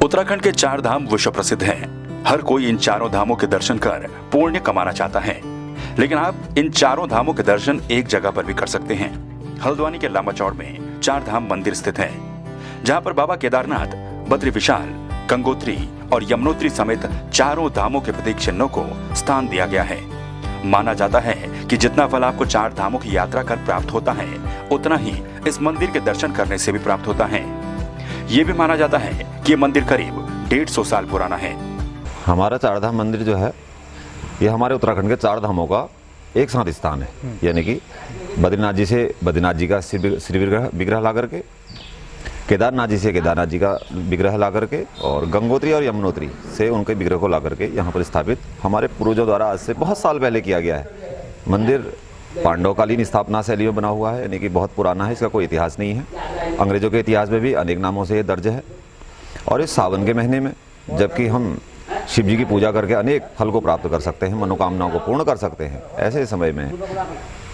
उत्तराखंड के 4 धाम विश्व प्रसिद्ध हैं। हर कोई इन चारों धामों के दर्शन कर पुण्य कमाना चाहता है, लेकिन आप इन चारों धामों के दर्शन एक जगह पर भी कर सकते हैं। हल्द्वानी के लांबा चौड़ में 4 धाम मंदिर स्थित है, जहां पर बाबा केदारनाथ, बद्री विशाल, गंगोत्री और यमुनोत्री समेत चारों धामों के प्रतीक चिन्हों को स्थान दिया गया है। माना जाता है कि जितना फल आपको 4 धामों की यात्रा कर प्राप्त होता है, उतना ही इस मंदिर के दर्शन करने से भी प्राप्त होता है। ये भी माना जाता है कि ये मंदिर करीब 150 साल पुराना है। हमारा 4 धाम मंदिर जो है, ये हमारे उत्तराखंड के 4 धामों का एक साथ स्थान है। यानी कि बद्रीनाथ जी से बद्रीनाथ जी का श्री विग्रह ला करके, केदारनाथ जी से केदारनाथ जी का विग्रह ला करके, और गंगोत्री और यमुनोत्री से उनके विग्रह को ला करके यहाँ पर स्थापित हमारे पूर्वजों द्वारा आज से बहुत साल पहले किया गया है। मंदिर पांडवकालीन स्थापना शैली में बना हुआ है, यानी कि बहुत पुराना है, इसका कोई इतिहास नहीं है। अंग्रेजों के इतिहास में भी अनेक नामों से ये दर्ज है। और इस सावन के महीने में जबकि हम शिव जी की पूजा करके अनेक फल को प्राप्त कर सकते हैं, मनोकामनाओं को पूर्ण कर सकते हैं, ऐसे समय में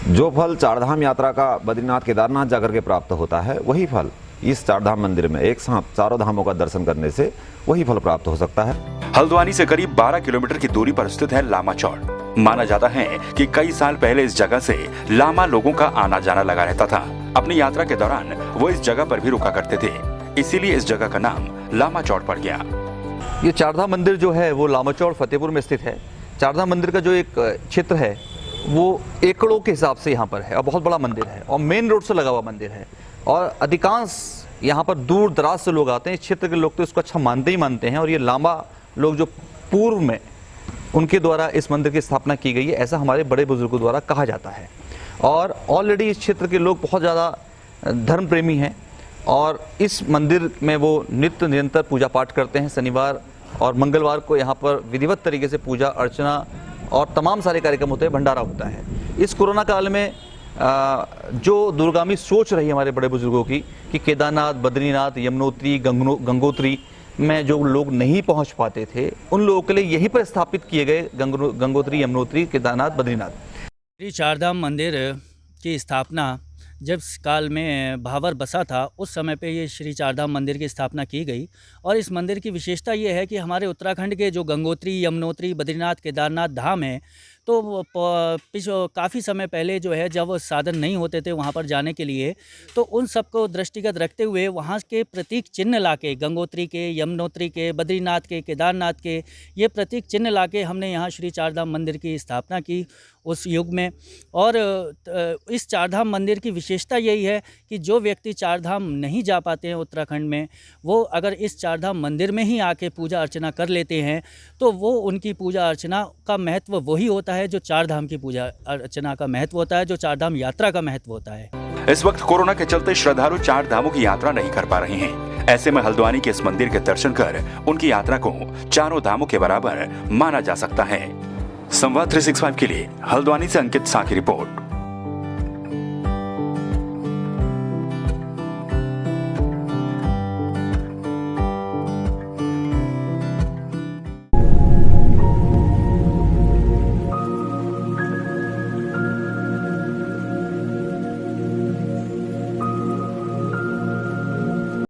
जो फल 4 धाम यात्रा का बद्रीनाथ केदारनाथ जाकर के प्राप्त होता है, वही फल इस 4 धाम मंदिर में एक साथ चारों धामों का दर्शन करने से वही फल प्राप्त हो सकता है। हल्द्वानी से करीब 12 किलोमीटर की दूरी पर स्थित है लांबा चौड़। माना जाता है कि कई साल पहले इस जगह से लामा लोगों का आना जाना लगा रहता था। अपनी यात्रा के दौरान वो इस जगह पर भी रुका करते थे, इसीलिए इस जगह का नाम लामा चौड़ पड़ गया। ये 4 धाम मंदिर जो है वो लामा चौड़ फतेहपुर में स्थित है। 4 धाम मंदिर का जो एक क्षेत्र है वो एकड़ों के हिसाब से यहाँ पर है, और बहुत बड़ा मंदिर है, और मेन रोड से लगा हुआ मंदिर है। और अधिकांश यहाँ पर दूर दराज से लोग आते हैं। इस क्षेत्र के लोग तो इसको अच्छा मानते ही मानते हैं। और ये लांबा लोग जो पूर्व में उनके द्वारा इस मंदिर की स्थापना की गई है, ऐसा हमारे बड़े बुजुर्गों द्वारा कहा जाता है। और ऑलरेडी इस क्षेत्र के लोग बहुत ज़्यादा धर्म प्रेमी हैं, और इस मंदिर में वो नित्य निरंतर पूजा पाठ करते हैं। शनिवार और मंगलवार को यहाँ पर विधिवत तरीके से पूजा अर्चना और तमाम सारे कार्यक्रम होते हैं, भंडारा होता है। इस कोरोना काल में जो दूरगामी सोच रही हमारे बड़े बुजुर्गों की कि केदारनाथ, बद्रीनाथ, यमुनोत्री, गंगोत्री में जो लोग नहीं पहुंच पाते थे, उन लोगों के लिए यहीं पर स्थापित किए गए गंगोत्री, यमुनोत्री, केदारनाथ, बद्रीनाथ। श्री 4 धाम मंदिर की स्थापना जब काल में भावर बसा था, उस समय पे ये श्री 4 धाम मंदिर की स्थापना की गई। और इस मंदिर की विशेषता ये है कि हमारे उत्तराखंड के जो गंगोत्री, यमुनोत्री, बद्रीनाथ, केदारनाथ धाम हैं, तो काफ़ी समय पहले जो है, जब साधन नहीं होते थे वहाँ पर जाने के लिए, तो उन सबको दृष्टिगत रखते हुए वहाँ के प्रतीक चिन्ह लाके, गंगोत्री के, यमुनोत्री के, बद्रीनाथ के, केदारनाथ के, ये प्रतीक चिन्ह लाके हमने यहाँ श्री 4 धाम मंदिर की स्थापना की उस युग में। और इस 4 धाम मंदिर की विशेषता यही है कि जो व्यक्ति 4 धाम नहीं जा पाते हैं उत्तराखंड में, वो अगर इस 4 धाम मंदिर में ही आके पूजा अर्चना कर लेते हैं, तो वो उनकी पूजा अर्चना का महत्व वही होता है जो 4 धाम की पूजा अर्चना का महत्व होता है, जो 4 धाम यात्रा का महत्व होता है। इस वक्त कोरोना के चलते श्रद्धालु 4 धामों की यात्रा नहीं कर पा रहे हैं। ऐसे में हल्द्वानी के इस मंदिर के दर्शन कर उनकी यात्रा को चारों धामों के बराबर माना जा सकता है। संवाद 365 के लिए हल्द्वानी से अंकित सा की रिपोर्ट।